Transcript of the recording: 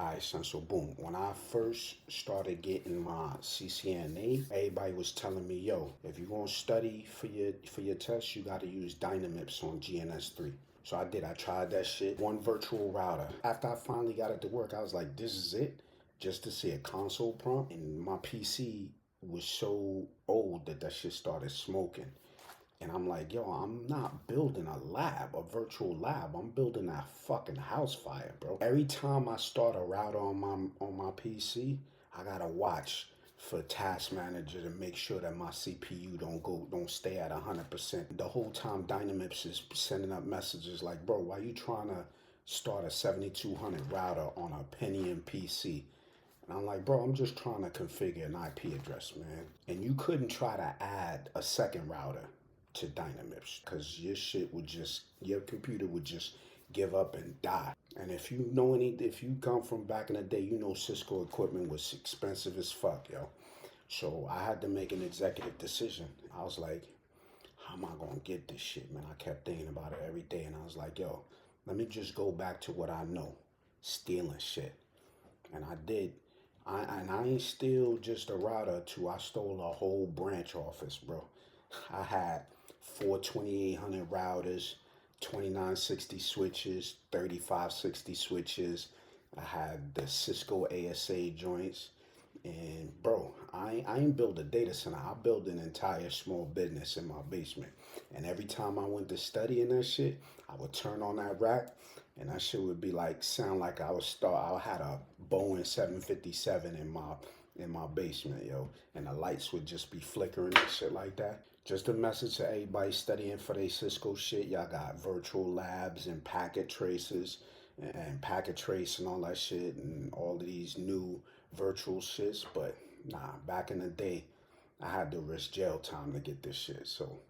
Alright, son, so boom. When I first started getting my CCNA, everybody was telling me, yo, if you're gonna study for your test, you gotta use Dynamips on GNS3. So I did. I tried that shit. One virtual router. After I finally got it to work, I was like, this is it. Just to see a console prompt. And my PC was so old that shit started smoking. And I'm like, yo, I'm not building a lab, a virtual lab. I'm building that fucking house fire, bro. Every time I start a router on my PC, I gotta watch for task manager to make sure that my CPU don't stay at 100%. The whole time Dynamips is sending up messages like, bro, why you trying to start a 7200 router on a Pentium PC? And I'm like, bro, I'm just trying to configure an IP address, man. And you couldn't try to add a second router to Dynamips because your computer would just give up and die. And if you come from back in the day, you know Cisco equipment was expensive as fuck, yo. So I had to make an executive decision. I was like, how am I gonna get this shit, man? I kept thinking about it every day, and I was like, yo, let me just go back to what I know, stealing shit. And I did. I ain't steal just a router too. I stole a whole branch office, bro. I had four 2800 routers, 2960 switches, 3560 switches. I had the Cisco ASA joints. And bro, I ain't build a data center. I built an entire small business in my basement. And every time I went to study in that shit, I would turn on that rack and that shit would be like sound like I had a Boeing 757 in my basement, yo. And the lights would just be flickering and shit like that. Just a message to everybody studying for their Cisco shit. Y'all got virtual labs and packet traces and packet trace and all that shit and all of these new virtual shits. But nah, back in the day, I had to risk jail time to get this shit. So